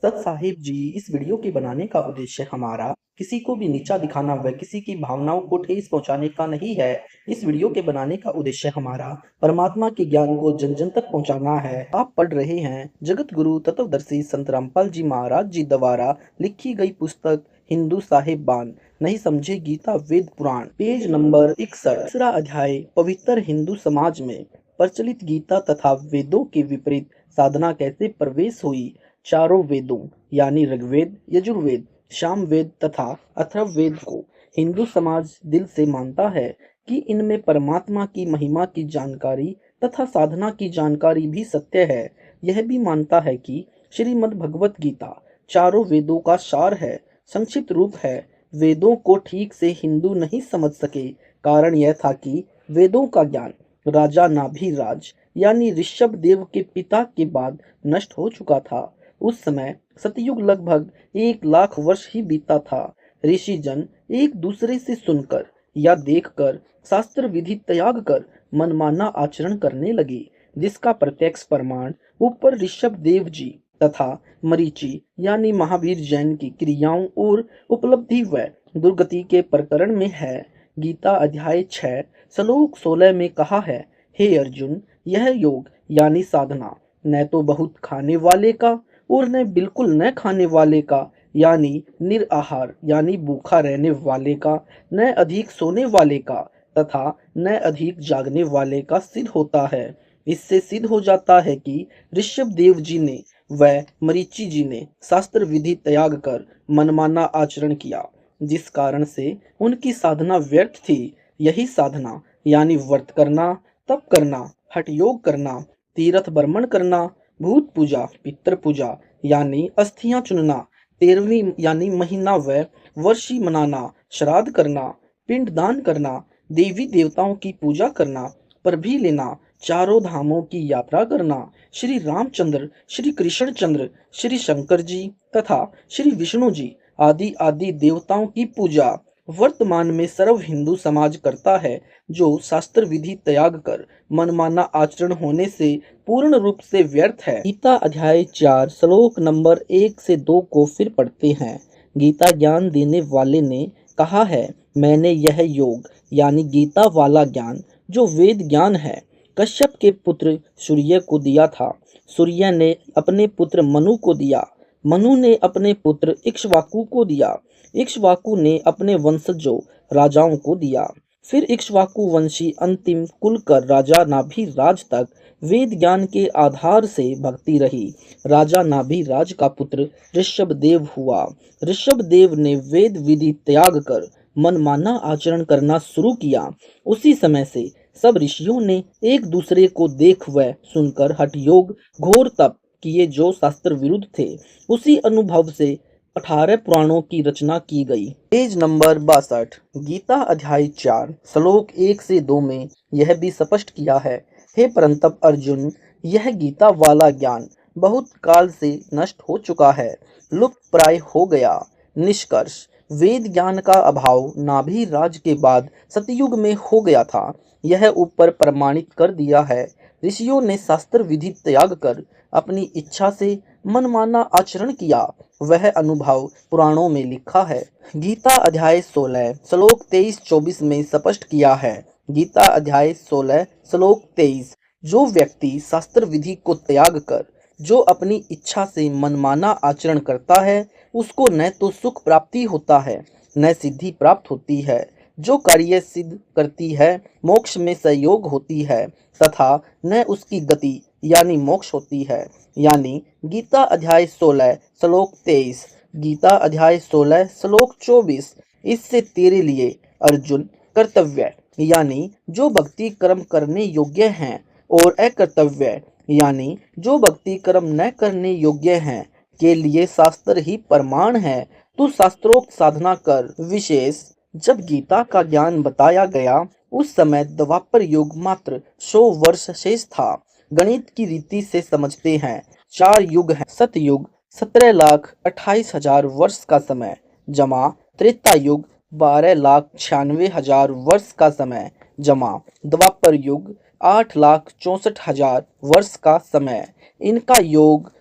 सत साहिब जी, इस वीडियो के बनाने का उद्देश्य हमारा किसी को भी नीचा दिखाना व किसी की भावनाओं को ठेस पहुंचाने का नहीं है। इस वीडियो के बनाने का उद्देश्य हमारा परमात्मा के ज्ञान को जन जन तक पहुंचाना है। आप पढ़ रहे हैं जगत गुरु तत्वदर्शी संत रामपाल जी महाराज जी द्वारा लिखी गई पुस्तक हिंदू साहिब बान नहीं समझे गीता वेद पुराण, पेज नंबर 61। तीसरा अध्याय पवित्र हिंदू समाज में प्रचलित गीता तथा वेदों के विपरीत साधना कैसे प्रवेश हुई। चारों वेदों यानी ऋग्वेद, यजुर्वेद, सामवेद तथा अथर्ववेद को हिंदू समाज दिल से मानता है कि इनमें परमात्मा की महिमा की जानकारी तथा साधना की जानकारी भी सत्य है। यह भी मानता है कि श्रीमद् भगवत गीता चारों वेदों का सार है। संक्षिप्त रूप है, वेदों को ठीक से हिंदू नहीं समझ सके। कारण यह था कि वेदों का ज्ञान राजा नाभिराज यानी ऋषभ देव के पिता के बाद नष्ट हो चुका था। उस समय सतयुग लगभग 1 लाख वर्ष ही बीता था। ऋषि जन एक दूसरे से सुनकर या देखकर शास्त्र विधि त्याग कर मनमाना आचरण करने लगे, जिसका प्रत्यक्ष प्रमाण ऊपर ऋषभ देव जी तथा मरीचि यानी महावीर जैन की क्रियाओं और उपलब्धि व दुर्गति के प्रकरण में है। गीता अध्याय 6 श्लोक 16 में कहा है, हे अर्जुन, यह योग यानी साधना न तो बहुत खाने वाले का और न बिल्कुल न खाने वाले का यानी निराहार यानी भूखा रहने वाले का, न अधिक सोने वाले का तथा न अधिक जागने वाले का सिद्ध होता है। इससे सिद्ध हो जाता है कि ऋषभ देव जी ने व मरीचि जी ने शास्त्र विधि त्याग कर मनमाना आचरण किया, जिस कारण से उनकी साधना व्यर्थ थी। यही साधना यानी व्रत करना, तप करना, हठ योग करना, तीर्थ भ्रमण करना, भूत पूजा, पितृ पूजा यानी अस्थियां चुनना, 13वीं यानी महीना व वर्षी मनाना, श्राद्ध करना, पिंड दान करना, देवी देवताओं की पूजा करना, प्रभी लेना, चारों धामों की यात्रा करना, श्री रामचंद्र, श्री कृष्णचंद्र, श्री शंकर जी तथा श्री विष्णु जी आदि आदि देवताओं की पूजा वर्तमान में सर्व हिंदू समाज करता है, जो शास्त्र विधि त्याग कर मनमाना आचरण होने से पूर्ण रूप से व्यर्थ है। गीता अध्याय 4 श्लोक नंबर 1 से 2 को फिर पढ़ते हैं। गीता ज्ञान देने वाले ने कहा है, मैंने यह योग यानी गीता वाला ज्ञान जो वेद ज्ञान है कश्यप के पुत्र सूर्य को दिया था। सूर्य ने अपने पुत्र मनु को दिया। मनु ने अपने पुत्र इक्ष्वाकु को दिया। इक्ष्वाकु ने अपने वंशजों राजाओं को दिया। फिर इक्ष्वाकु वंशी अंतिम कुल कर राजा नाभिराज तक वेद ज्ञान के आधार से भक्ति रही। राजा नाभिराज का पुत्र ऋषभ देव हुआ। ऋषभ देव ने वेद विधि त्याग कर मनमाना आचरण करना शुरू किया। उसी समय से सब ऋषियों ने एक दूसरे को देख व सुनकर हठ योग, घोर तप किए जो शास्त्र विरुद्ध थे। उसी अनुभव से 18 पुराणों की रचना की गई। पेज नंबर 62 गीता अध्याय 4 श्लोक 1 से 2 में यह भी स्पष्ट किया है, हे परंतप अर्जुन, यह गीता वाला ज्ञान बहुत काल से नष्ट हो चुका है, लुप्त प्राय हो गया। निष्कर्ष, वेद ज्ञान का अभाव नाभि राज के बाद सतयुग में हो गया था। यह ऊपर प्रमाणित कर दिया है। ऋषियों ने शास्त्र विधि त्याग कर अपनी इच्छा से मनमाना आचरण किया, वह अनुभव पुराणों में लिखा है। गीता अध्याय 16 श्लोक 23-24 में स्पष्ट किया है। गीता अध्याय 16 श्लोक 23, जो व्यक्ति शास्त्र विधि को त्याग कर जो अपनी इच्छा से मनमाना आचरण करता है, उसको न तो सुख प्राप्ति होता है न सिद्धि प्राप्त होती है। जो कार्य सिद्ध करती है मोक्ष में सहयोग होती है तथा न उसकी गति यानी मोक्ष होती है। यानी गीता अध्याय 16 श्लोक 23, गीता अध्याय 16 श्लोक 24। इससे तेरे लिए अर्जुन कर्तव्य यानी जो भक्ति कर्म करने योग्य हैं और अकर्तव्य यानी जो भक्ति कर्म न करने योग्य हैं के लिए शास्त्र ही प्रमाण है। तू शास्त्रोक्त साधना कर। विशेष, जब गीता का ज्ञान बताया गया उस समय द्वापर युग मात्र 100 वर्ष शेष था। गणित की रीति से समझते हैं 4 युग हैं। सतयुग 17,28,000 वर्ष का समय जमा त्रेता युग 12,96,000 वर्ष का समय जमा द्वापर युग 8,64,000 वर्ष का समय। इनका योग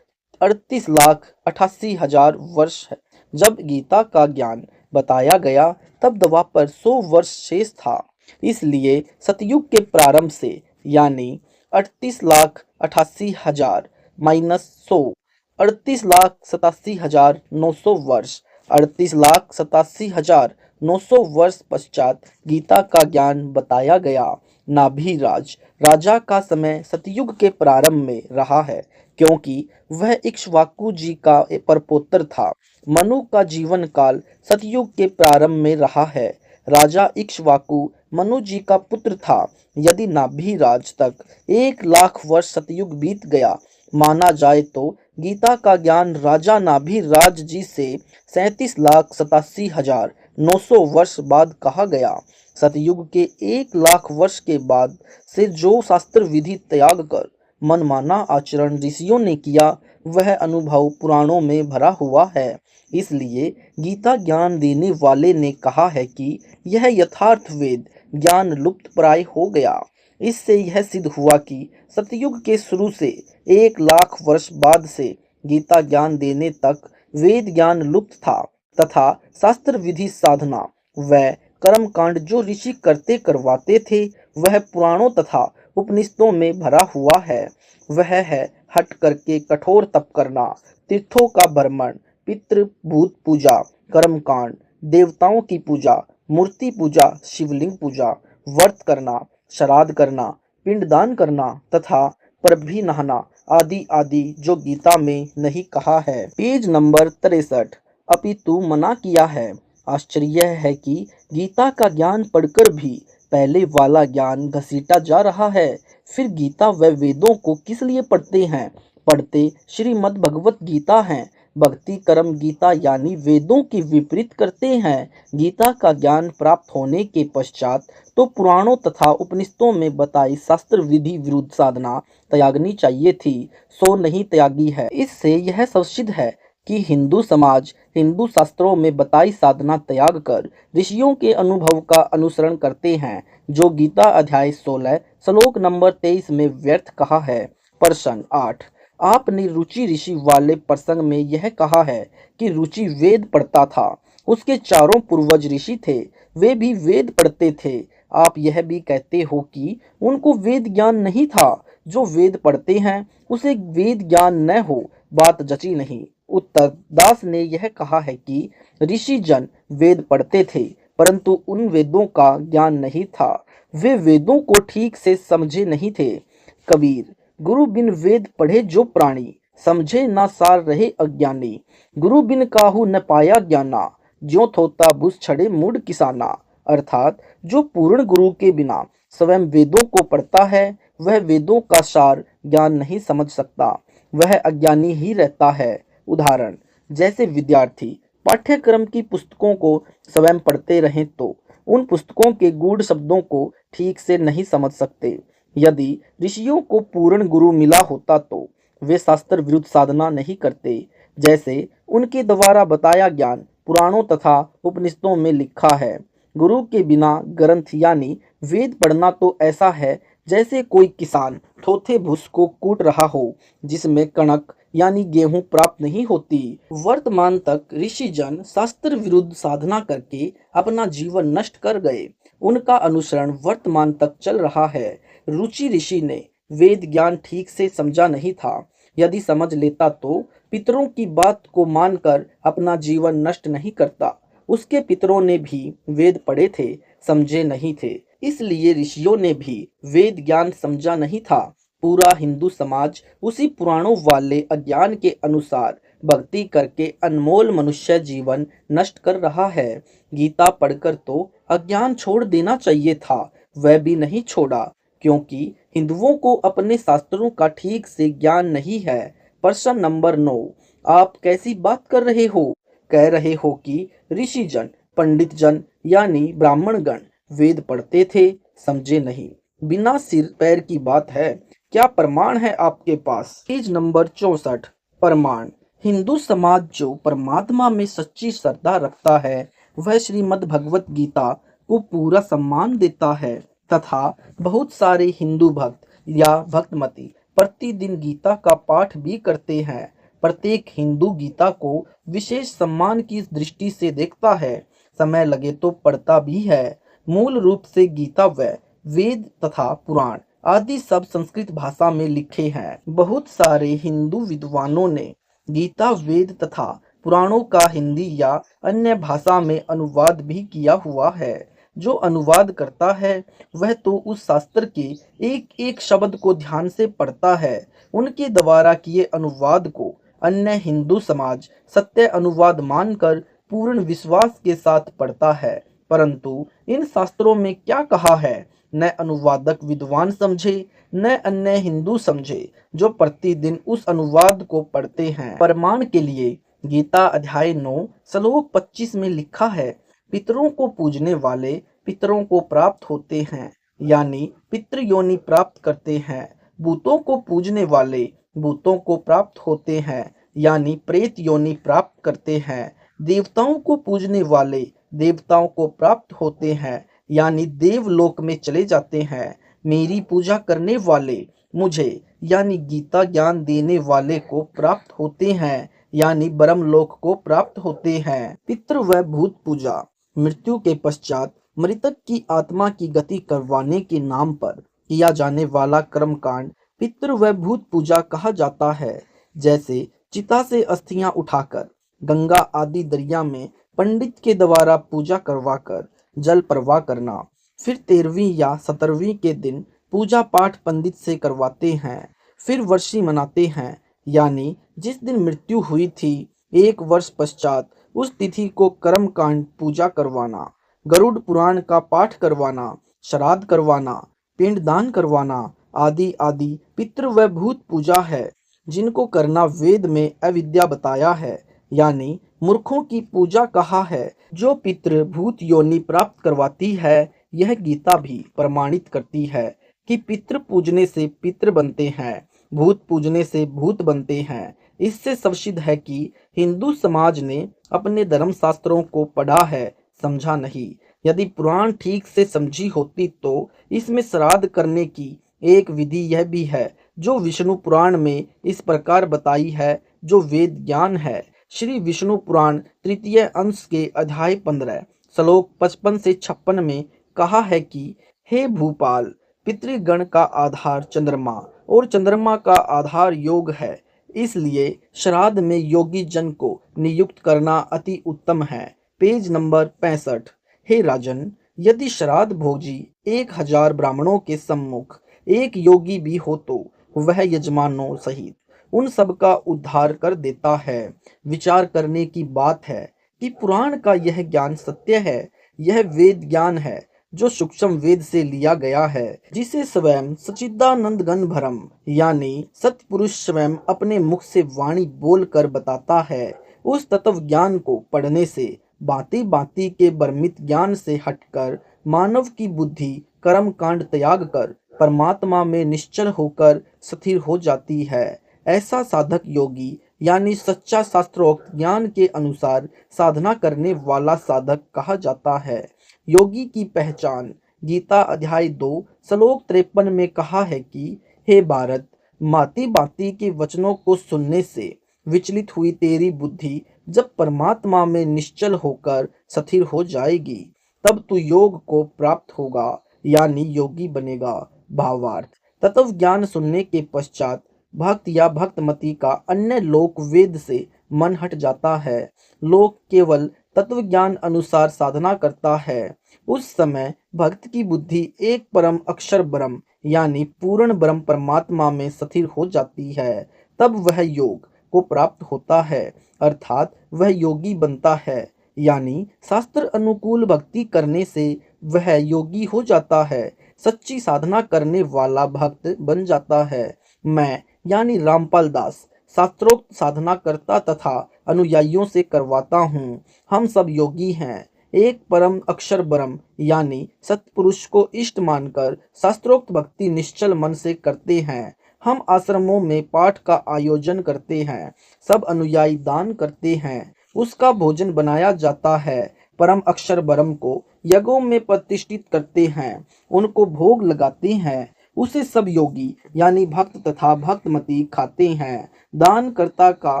38,88,000 वर्ष है। जब गीता का ज्ञान बताया गया तब द्वापर 100 वर्ष शेष था। इसलिए सतयुग के प्रारंभ से यानी 38,88,000 माइनस 100 38,87,900 वर्ष 38,87,900 वर्ष पश्चात गीता का ज्ञान बताया गया। नाभिराज राजा का समय सतयुग के प्रारंभ में रहा है क्योंकि वह इक्ष्वाकु जी का परपोत्र था। मनु का जीवन काल सतयुग के प्रारंभ में रहा है। राजा इक्ष्वाकु मनु जी का पुत्र था। यदि नाभिराज तक 1,00,000 वर्ष सतयुग बीत गया माना जाए तो गीता का ज्ञान राजा नाभिराज जी से 37,87,900 वर्ष बाद कहा गया। सतयुग के 1,00,000 वर्ष के बाद से जो शास्त्र विधि त्याग कर मनमाना आचरण ऋषियों ने किया वह अनुभव पुराणों में भरा हुआ है। इसलिए गीता ज्ञान देने वाले ने कहा है कि यह यथार्थ वेद ज्ञान लुप्त प्राय हो गया। इससे यह सिद्ध हुआ कि सतयुग के शुरू से 1,00,000 वर्ष बाद से गीता ज्ञान देने तक वेद ज्ञान लुप्त था तथा शास्त्र विधि साधना व कर्म कांड जो ऋषि करते करवाते थे वह पुराणों तथा उपनिषदों में भरा हुआ है। वह है हट करके कठोर तप करना, तीर्थों का भ्रमण, पितृ भूत पूजा, कर्म कांड, देवताओं की पूजा, मूर्ति पूजा, शिवलिंग पूजा, व्रत करना, श्राद्ध करना, पिंडदान करना तथा प्रभी नहाना आदि आदि जो गीता में नहीं कहा है। पेज नंबर 63 अपितु मना किया है। आश्चर्य है कि गीता का ज्ञान पढ़कर भी पहले वाला ज्ञान घसीटा जा रहा है। फिर गीता व वेदों को किस लिए पढ़ते हैं? पढ़ते श्रीमद् भगवत गीता हैं। भक्ति कर्म गीता यानी वेदों की विपरीत करते हैं। गीता का ज्ञान प्राप्त होने के पश्चात तो पुराणों तथा उपनिषदों में बताई शास्त्र विधि विरुद्ध साधना त्यागनी चाहिए थी, सो नहीं त्यागी है। इससे यह सिद्ध है कि हिंदू समाज हिंदू शास्त्रों में बताई साधना त्याग कर ऋषियों के अनुभव का अनुसरण करते हैं, जो गीता अध्याय 16 श्लोक नंबर 23 में व्यर्थ कहा है। प्रश्न 8 आपने रुचि ऋषि वाले प्रसंग में यह कहा है कि रुचि वेद पढ़ता था। उसके चारों पूर्वज ऋषि थे, वे भी वेद पढ़ते थे। आप यह भी कहते हो कि उनको वेद ज्ञान नहीं था। जो वेद पढ़ते हैं उसे वेद ज्ञान न हो, बात जची नहीं। उत्तर दास ने यह कहा है कि ऋषि जन वेद पढ़ते थे परंतु उन वेदों का ज्ञान नहीं था। वे वेदों को ठीक से समझे नहीं थे। कबीर गुरु बिन वेद पढ़े जो प्राणी, समझे ना सार रहे अज्ञानी। गुरु बिन काहू न पाया ज्ञाना, ज्यों थोता भूस छड़े मूड किसाना। अर्थात जो पूर्ण गुरु के बिना स्वयं वेदों को पढ़ता है वह वेदों का सार ज्ञान नहीं समझ सकता, वह अज्ञानी ही रहता है। उदाहरण जैसे विद्यार्थी पाठ्यक्रम की पुस्तकों को स्वयं पढ़ते रहें तो उन पुस्तकों के गूढ़ शब्दों को ठीक से नहीं समझ सकते। यदि ऋषियों को पूर्ण गुरु मिला होता तो वे शास्त्र विरुद्ध साधना नहीं करते। जैसे उनके द्वारा बताया ज्ञान पुराणों तथा उपनिषदों में लिखा है। गुरु के बिना ग्रंथ यानी वेद पढ़ना तो ऐसा है जैसे कोई किसान थोथे भूस को कूट रहा हो जिसमें कणक यानी गेहूं प्राप्त नहीं होती। वर्तमान तक ऋषि जन शास्त्र विरुद्ध साधना करके अपना जीवन नष्ट कर गए। उनका अनुसरण वर्तमान तक चल रहा है। रुचि ऋषि ने वेद ज्ञान ठीक से समझा नहीं था। यदि समझ लेता तो पितरों की बात को मानकर अपना जीवन नष्ट नहीं करता। उसके पितरों ने भी वेद पढ़े थे, समझे नहीं थे, इसलिए ऋषियों ने भी वेद ज्ञान समझा नहीं था। पूरा हिंदू समाज उसी पुराणों वाले अज्ञान के अनुसार भक्ति करके अनमोल मनुष्य जीवन नष्ट कर रहा है। गीता पढ़कर तो अज्ञान छोड़ देना चाहिए था, वह भी नहीं छोड़ा क्योंकि हिंदुओं को अपने शास्त्रों का ठीक से ज्ञान नहीं है। प्रश्न नंबर 9 आप कैसी बात कर रहे हो? कह रहे हो कि ऋषि जन पंडित जन यानी ब्राह्मण गण वेद पढ़ते थे, समझे नहीं। बिना सिर पैर की बात है। क्या प्रमाण है आपके पास? पेज नंबर 64 प्रमाण हिंदू समाज जो परमात्मा में सच्ची श्रद्धा रखता है वह श्रीमद् भगवत गीता को पूरा सम्मान देता है तथा बहुत सारे हिंदू भक्त या भक्तमती प्रतिदिन गीता का पाठ भी करते हैं। प्रत्येक हिंदू गीता को विशेष सम्मान की दृष्टि से देखता है, समय लगे तो पढ़ता भी है। मूल रूप से गीता व वेद तथा पुराण आदि सब संस्कृत भाषा में लिखे हैं। बहुत सारे हिंदू विद्वानों ने गीता, वेद तथा पुराणों का हिंदी या अन्य भाषा में अनुवाद भी किया हुआ है। जो अनुवाद करता है वह तो उस शास्त्र के एक एक शब्द को ध्यान से पढ़ता है। उनके द्वारा किए अनुवाद को अन्य हिंदू समाज सत्य अनुवाद मानकर पूर्ण विश्वास के साथ पढ़ता है। परंतु इन शास्त्रों में क्या कहा है न अनुवादक विद्वान समझे न अन्य हिंदू समझे, जो प्रतिदिन उस अनुवाद को पढ़ते हैं। प्रमाण के लिए गीता अध्याय 9 श्लोक 25 में लिखा है, पितरों को पूजने वाले पितरों को प्राप्त होते हैं, यानी पितृ योनि प्राप्त करते हैं। भूतों को पूजने वाले भूतों को प्राप्त होते हैं, यानी प्रेत योनि प्राप्त करते हैं। देवताओं को पूजने वाले देवताओं को प्राप्त होते हैं, यानी देवलोक में चले जाते हैं। मेरी पूजा करने वाले मुझे यानी गीता ज्ञान देने वाले को प्राप्त होते हैं, यानी ब्रह्मलोक को प्राप्त होते हैं। पितृ व भूत पूजा मृत्यु के पश्चात मृतक की आत्मा की गति करवाने के नाम पर किया जाने वाला कर्मकांड पितृ व भूत पूजा कहा जाता है। जैसे चिता से अस्थियां उठाकर गंगा आदि दरिया में पंडित के द्वारा पूजा करवाकर जल प्रवाह करना, फिर 13वीं या 17वीं के दिन पूजा पाठ पंडित से करवाते हैं, फिर वर्षी मनाते हैं, यानी जिस दिन मृत्यु हुई थी 1 वर्ष पश्चात उस तिथि को कर्मकांड पूजा करवाना, गरुड़ पुराण का पाठ करवाना, श्राद्ध करवाना, पिंडदान करवाना आदि आदि पितृ व भूत पूजा है, जिनको करना वेद में अविद्या बताया है, यानी मूर्खों की पूजा कहा है। जो पितृ भूत योनि प्राप्त करवाती है, यह गीता भी प्रमाणित करती है कि पितृ पूजने से पितृ बनते हैं, भूत पूजने से भूत बनते हैं। इससे सब सिद्ध है कि हिंदू समाज ने अपने धर्मशास्त्रों को पढ़ा है, समझा नहीं। यदि पुराण ठीक से समझी होती तो इसमें श्राद्ध करने की एक विधि यह भी है, जो विष्णु पुराण में इस प्रकार बताई है, जो वेद ज्ञान है। श्री विष्णु पुराण तृतीय अंश के अध्याय 15 श्लोक 55 से 56 में कहा है कि हे भूपाल, पितृगण का आधार चंद्रमा और चंद्रमा का आधार योग है, इसलिए श्राद्ध में योगी जन को नियुक्त करना अति उत्तम है। Page number 65। हे राजन, यदि श्राद्ध भोजी 1000 ब्राह्मणों के सम्मुख एक योगी भी हो तो वह यजमानों सहित उन सब का उद्धार कर देता है। विचार करने की बात है कि पुराण का यह ज्ञान सत्य है। यह वेद ज्ञान है जो सूक्ष्म वेद से लिया गया है, जिसे स्वयं सच्चिदानंद घन भरम यानी सतपुरुष स्वयं अपने मुख से वाणी बोल कर बताता है। उस तत्व ज्ञान को पढ़ने से बाती बाती के भ्रमित ज्ञान से हटकर मानव की बुद्धि कर्म कांड त्याग कर परमात्मा में निश्चल होकर स्थिर हो जाती है। ऐसा साधक योगी यानी सच्चा शास्त्रोक्त ज्ञान के अनुसार साधना करने वाला साधक कहा जाता है। योगी की पहचान गीता अध्याय 2 श्लोक 53 में कहा है कि हे भारत, माती बाती के वचनों को सुनने से विचलित हुई तेरी बुद्धि जब परमात्मा में निश्चल होकर स्थिर हो जाएगी, तब तू योग को प्राप्त होगा, यानी योगी बनेगा। भावार्थ, तत्व ज्ञान सुनने के पश्चात भक्त या भक्तमती का अन्य लोक वेद से मन हट जाता है। लोक केवल तत्व ज्ञान अनुसार साधना करता है। उस समय भक्त की बुद्धि एक परम अक्षर ब्रह्म यानी पूर्ण ब्रह्म परमात्मा में स्थिर हो जाती है। तब वह योग को प्राप्त होता है, अर्थात वह योगी बनता है, यानी शास्त्र अनुकूल भक्ति करने से वह योगी हो जाता है, सच्ची साधना करने वाला भक्त बन जाता है। मैं यानी रामपाल दास शास्त्रोक्त साधना करता तथा अनुयायियों से करवाता हूँ। हम सब योगी हैं। एक परम अक्षर ब्रह्म यानी सत्पुरुष को इष्ट मानकर शास्त्रोक्त भक्ति निश्चल मन से करते हैं। हम आश्रमों में पाठ का आयोजन करते हैं, सब अनुयायी दान करते हैं, उसका भोजन बनाया जाता है। परम अक्षर ब्रह्म को यज्ञों में प्रतिष्ठित करते हैं, उनको भोग लगाते हैं, उसे सब योगी यानी भक्त तथा भक्तमती खाते हैं। दानकर्ता का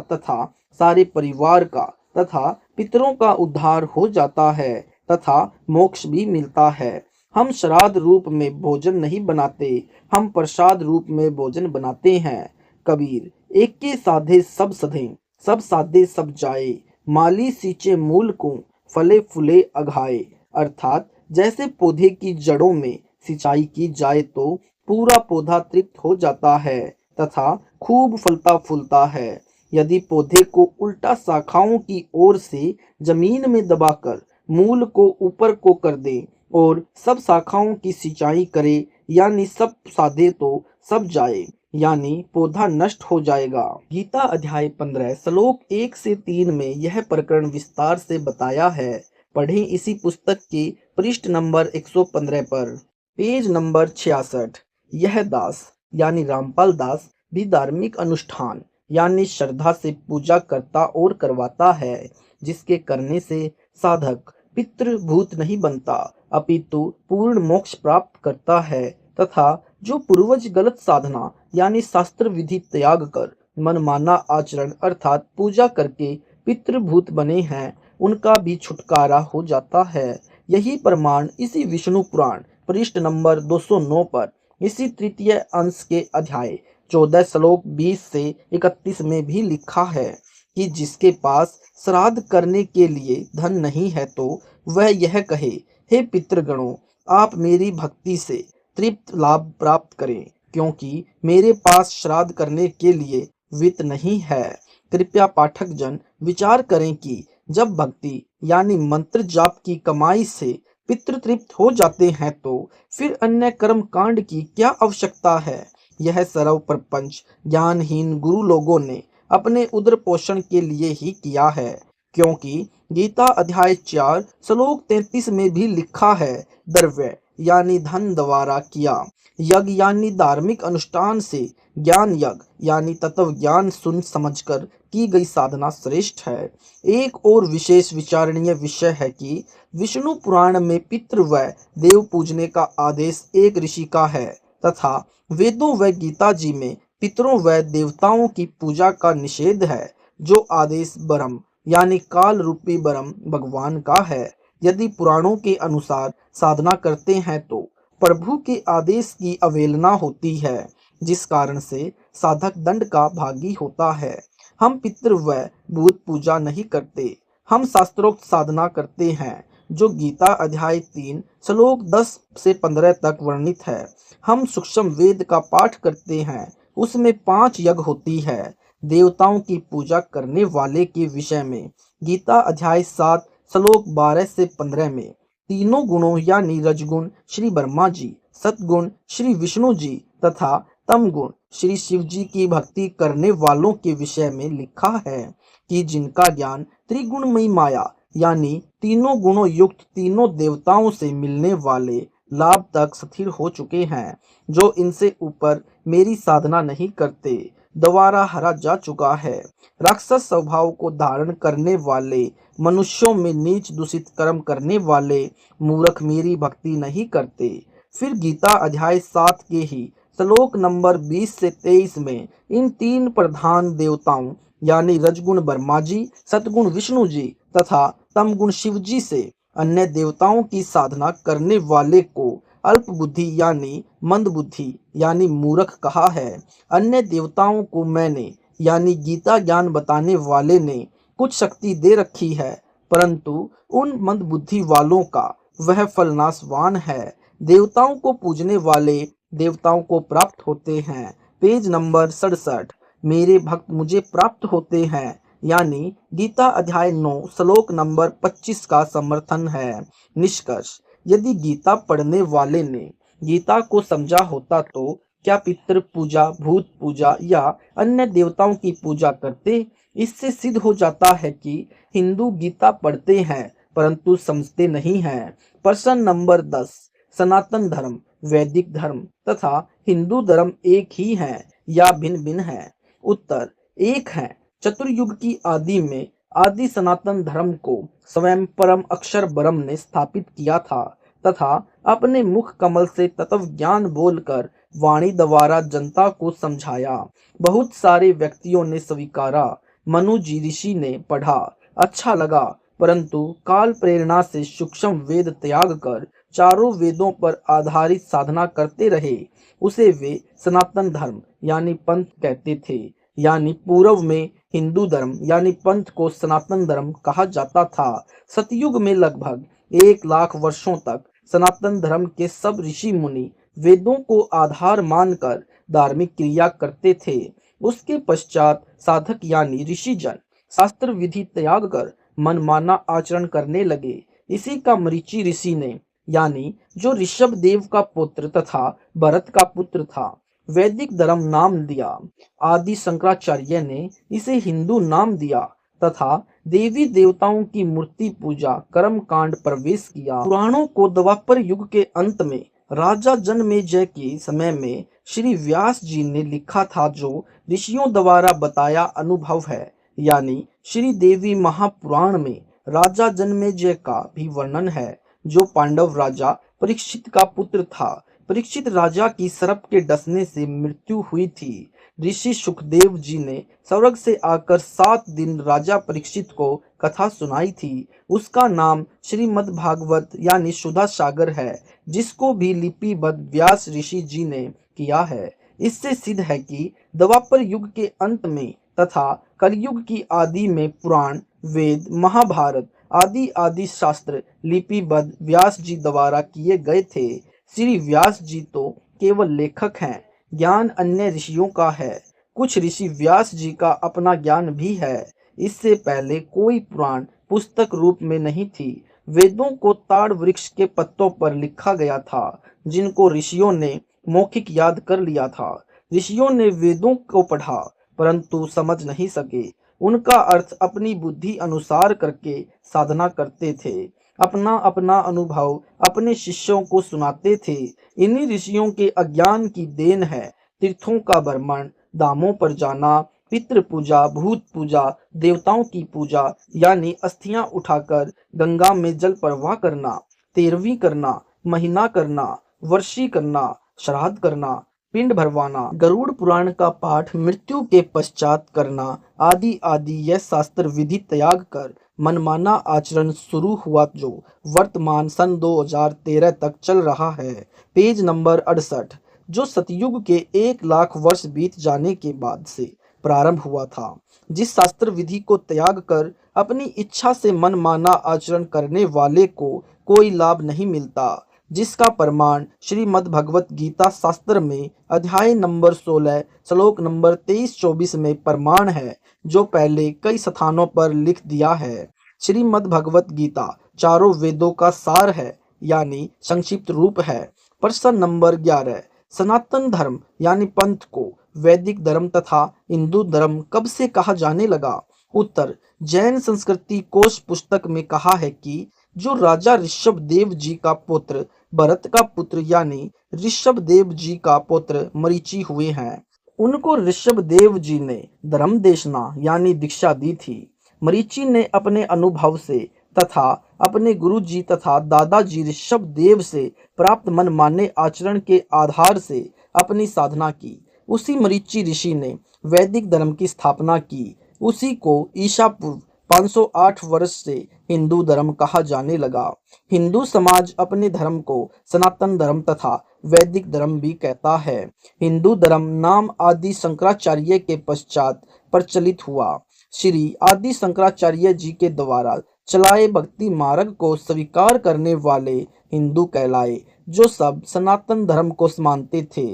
तथा सारे परिवार का तथा पितरों का उद्धार हो जाता है तथा मोक्ष भी मिलता है। हम श्राद्ध रूप में भोजन नहीं बनाते, हम प्रसाद रूप में भोजन बनाते हैं। कबीर एक के साधे सब सधे, सब साधे सब जाए, माली सींचे मूल को, फले फूले अघाए। अर्थात जैसे पौधे की जड़ों में सिंचाई की जाए तो पूरा पौधा तृप्त हो जाता है तथा खूब फलता फूलता है। यदि पौधे को उल्टा शाखाओं की ओर से जमीन में दबाकर मूल को ऊपर को कर दे और सब शाखाओं की सिंचाई करे, यानी सब साधे तो सब जाए, यानी पौधा नष्ट हो जाएगा। गीता अध्याय 15 श्लोक 1 से 3 में यह प्रकरण विस्तार से बताया है। पढ़ें इसी पुस्तक के पृष्ठ नंबर 115 पर। Page number 66। यह दास यानी रामपाल दास भी धार्मिक अनुष्ठान यानी श्रद्धा से पूजा करता और करवाता है, जिसके करने से साधक पितृभूत नहीं बनता अपितु पूर्ण मोक्ष प्राप्त करता है, तथा जो पूर्वज गलत साधना यानी शास्त्र विधि त्याग कर मनमाना आचरण अर्थात पूजा करके पितृभूत बने हैं, उनका भी छुटकारा हो जाता है। यही प्रमाण इसी विष्णु पुराण पृष्ठ नंबर 209 पर इसी तृतीय अंश के अध्याय 14 श्लोक 20 से 31 में भी लिखा है कि जिसके पास श्राद्ध करने के लिए धन नहीं है तो वह यह कहे, हे पितृगणों, आप मेरी भक्ति से तृप्त लाभ प्राप्त करें, क्योंकि मेरे पास श्राद्ध करने के लिए वित्त नहीं है। कृपया पाठक जन विचार करें कि जब भक्ति यानी मंत्र जाप की कमाई से पितृ तृप्त हो जाते हैं तो फिर अन्य कर्म कांड की क्या आवश्यकता है। यह सर्व प्रपंच ज्ञानहीन गुरु लोगों ने अपने उदर पोषण के लिए ही किया है, क्योंकि गीता अध्याय 4 श्लोक 33 में भी लिखा है, द्रव्य यानी धन द्वारा किया यज्ञ यानी धार्मिक अनुष्ठान से ज्ञान यज्ञ यानी तत्व ज्ञान सुन समझकर की गई साधना श्रेष्ठ है। एक और विशेष विचारणीय विषय है कि विष्णु पुराण में पितृ व देव पूजने का आदेश एक ऋषि का है तथा वेदों व गीता जी में पितरों व देवताओं की पूजा का निषेध है, जो आदेश ब्रह्म यानी काल रूपी ब्रह्म भगवान का है। यदि पुराणों के अनुसार साधना करते हैं तो प्रभु के आदेश की अवहेलना होती है, जिस कारण से साधक दंड का भागी होता है। हम पितृ व भूत पूजा नहीं करते, हम शास्त्रोक्त साधना करते हैं, जो गीता अध्याय 3 श्लोक 10 से 15 तक वर्णित है। हम सूक्ष्म वेद का पाठ करते हैं, उसमें 5 यज्ञ होती है। देवताओं की पूजा करने वाले के विषय में गीता अध्याय 7 श्लोक 12 से 15 में तीनों गुणों यानी रजगुण श्री ब्रह्मा जी, सतगुण श्री विष्णु जी तथा तम गुण श्री शिव जी की भक्ति करने वालों के विषय में लिखा है कि जिनका ज्ञान त्रिगुणमयी माया यानी तीनों गुणों युक्त तीनों देवताओं से मिलने वाले लाभ तक स्थिर हो चुके हैं, जो इनसे ऊपर मेरी साधना नहीं करते, द्वारा हरा जा चुका है। राक्षस स्वभाव को धारण करने वाले मनुष्यों में नीच दूषित कर्म करने वाले मूर्ख मेरी भक्ति नहीं करते। फिर गीता अध्याय 7 के ही श्लोक नंबर 20 से 23 में इन 3 प्रधान देवताओं यानी रजगुण ब्रह्मा जी, सतगुण विष्णु जी तथा तमगुण शिव जी से अन्य देवताओं की साधना करने वाले को अल्प बुद्धि यानी मंद बुद्धि यानी मूर्ख कहा है। अन्य देवताओं को मैंने यानी गीता ज्ञान बताने वाले ने कुछ शक्ति दे रखी है, परंतु उन मंद बुद्धि वालों का वह फल नाशवान है। देवताओं को पूजने वाले देवताओं को प्राप्त होते हैं। पेज नंबर 67 मेरे भक्त मुझे प्राप्त होते हैं यानी गीता अध्याय 9 श्लोक नंबर 25 का समर्थन है। निष्कर्ष, यदि गीता पढ़ने वाले ने गीता को समझा होता तो क्या पितृ पूजा, भूत पूजा या अन्य देवताओं की पूजा करते। इससे सिद्ध हो जाता है कि हिंदू गीता पढ़ते हैं परंतु समझते नहीं हैं। प्रश्न नंबर 10, सनातन धर्म, वैदिक धर्म तथा हिंदू धर्म एक ही है या भिन्न भिन्न है। उत्तर, एक है। चतुर्युग की आदि में आदि सनातन धर्म को स्वयं परम अक्षर ब्रह्म ने स्थापित किया था। तथा अपने मुख कमल से तत्व ज्ञान बोलकर वाणी द्वारा जनता को समझाया। बहुत सारे व्यक्तियों ने स्वीकारा। मनु जी ऋषि ने पढ़ा, अच्छा लगा, परंतु काल प्रेरणा से सूक्ष्म वेद त्याग कर चारों वेदों पर आधारित साधना करते रहे। उसे वे सनातन धर्म यानी पंथ कहते थे। यानी पूर्व में हिंदू धर्म यानी पंथ को सनातन धर्म कहा जाता था। सतयुग में लगभग 1 लाख वर्षों तक सनातन धर्म के सब ऋषि मुनि वेदों को आधार मानकर धार्मिक क्रिया करते थे। उसके पश्चात साधक यानी ऋषिजन शास्त्र विधि त्याग कर मनमाना आचरण करने लगे। इसी का मरीचि ऋषि ने यानी जो ऋषभ देव का पुत्र तथा भरत का पुत्र था वैदिक धर्म नाम दिया। आदि शंकराचार्य ने इसे हिंदू नाम दिया तथा देवी देवताओं की मूर्ति पूजा कर्म कांड प्रवेश किया। पुराणों को द्वापर युग के अंत में राजा जनमेजय के समय में श्री व्यास जी ने लिखा था, जो ऋषियों द्वारा बताया अनुभव है। यानी श्री देवी महापुराण में राजा जनमेजय का भी वर्णन है, जो पांडव राजा परीक्षित का पुत्र था। परीक्षित राजा की सर्प के डसने से मृत्यु हुई थी। ऋषि सुखदेव जी ने स्वर्ग से आकर 7 दिन राजा परीक्षित को कथा सुनाई थी। उसका नाम श्रीमद् भागवत यानी सुधा सागर है, जिसको भी लिपिबद्ध व्यास ऋषि जी ने किया है। इससे सिद्ध है कि द्वापर युग के अंत में तथा कलयुग की आदि में पुराण, वेद, महाभारत आदि आदि शास्त्र लिपिबद्ध व्यास जी द्वारा किए गए थे। श्री व्यास जी तो केवल लेखक हैं, ज्ञान अन्य ऋषियों का है। कुछ ऋषि व्यास जी का अपना ज्ञान भी है। इससे पहले कोई पुराण पुस्तक रूप में नहीं थी। वेदों को ताड़ वृक्ष के पत्तों पर लिखा गया था, जिनको ऋषियों ने मौखिक याद कर लिया था। ऋषियों ने वेदों को पढ़ा परंतु समझ नहीं सके। उनका अर्थ अपनी बुद्धि अनुसार करके साधना करते थे। अपना अपना अनुभव अपने शिष्यों को सुनाते थे। इन्हीं ऋषियों के अज्ञान की देन है तीर्थों का भ्रमण, धामों पर जाना, पितृ पूजा, भूत पूजा, देवताओं की पूजा यानी अस्थियां उठाकर गंगा में जल प्रवाह करना, तेरहवीं करना, महीना करना, वर्षी करना, श्राद्ध करना, पिंड भरवाना, गरुड़ पुराण का पाठ मृत्यु के पश्चात करना आदि आदि यह शास्त्र विधि त्याग कर मनमाना आचरण शुरू हुआ, जो वर्तमान सन 2013 तक चल रहा है। पेज नंबर 68, जो सतयुग के 1 लाख वर्ष बीत जाने के बाद से प्रारंभ हुआ था। जिस शास्त्र विधि को त्याग कर अपनी इच्छा से मनमाना आचरण करने वाले को कोई लाभ नहीं मिलता, जिसका प्रमाण श्रीमद् भगवत गीता शास्त्र में अध्याय नंबर 16 श्लोक नंबर 23-24 में प्रमाण है, जो पहले कई स्थानों पर लिख दिया है। श्रीमद् भगवत गीता चारों वेदों का सार है, यानी संक्षिप्त रूप है। प्रश्न नंबर 11, सनातन धर्म यानी पंथ को वैदिक धर्म तथा हिंदू धर्म कब से कहा जाने लगा? उत्तर, जैन संस्कृति कोश पुस्तक में कहा है कि जो राजा ऋषभ देव जी का पुत्र भरत का पुत्र यानी ऋषभ देव जी का पुत्र मरीचि हुए हैं, उनको ऋषभ देव जी ने धर्म देशना यानी दीक्षा दी थी। मरीचि ने अपने अनुभव से तथा अपने गुरु जी तथा दादाजी ऋषभ देव से प्राप्त मनमाने आचरण के आधार से अपनी साधना की। उसी मरीचि ऋषि ने वैदिक धर्म की स्थापना की। उसी को ईसा पूर्व 508 वर्ष से हिंदू धर्म कहा जाने लगा। हिंदू समाज अपने धर्म को सनातन धर्म तथा वैदिक धर्म भी कहता है। हिंदू धर्म नाम आदि शंकराचार्य के पश्चात प्रचलित हुआ। श्री आदि शंकराचार्य जी के द्वारा चलाए भक्ति मार्ग को स्वीकार करने वाले हिंदू कहलाए, जो सब सनातन धर्म को मानते थे।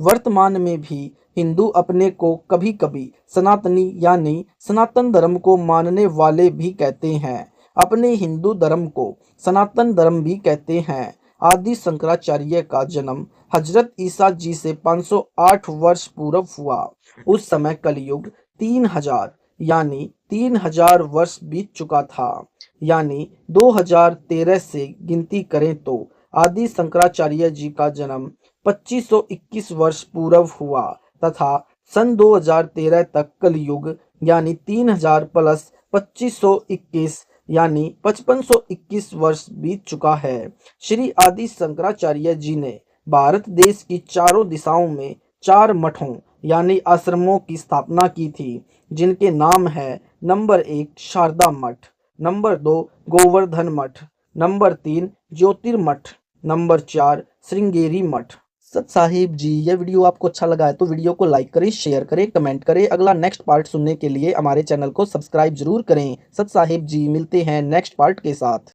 वर्तमान में भी हिंदू अपने को कभी कभी सनातनी यानी सनातन धर्म को मानने वाले भी कहते हैं। अपने हिंदू धर्म को सनातन धर्म भी कहते हैं। आदि शंकराचार्य का जन्म हजरत ईसा जी से 508 वर्ष पूर्व हुआ। उस समय कलयुग 3000 यानी 3000 वर्ष बीत चुका था। यानी 2013 से गिनती करें तो आदि शंकराचार्य जी का जन्म 2521 वर्ष पूर्व हुआ तथा सन 2013 तक कलयुग यानी 3000 प्लस 2521 यानी 5521 वर्ष बीत चुका है। श्री आदि शंकराचार्य जी ने भारत देश की चारों दिशाओं में 4 मठों यानी आश्रमों की स्थापना की थी, जिनके नाम है नंबर 1 शारदा मठ, नंबर 2 गोवर्धन मठ, नंबर 3 ज्योतिर्मठ, नंबर 4 श्रृंगेरी मठ। सत साहिब जी, ये वीडियो आपको अच्छा लगा है तो वीडियो को लाइक करें, शेयर करें, कमेंट करें। अगला नेक्स्ट पार्ट सुनने के लिए हमारे चैनल को सब्सक्राइब जरूर करें। सत साहिब जी, मिलते हैं नेक्स्ट पार्ट के साथ।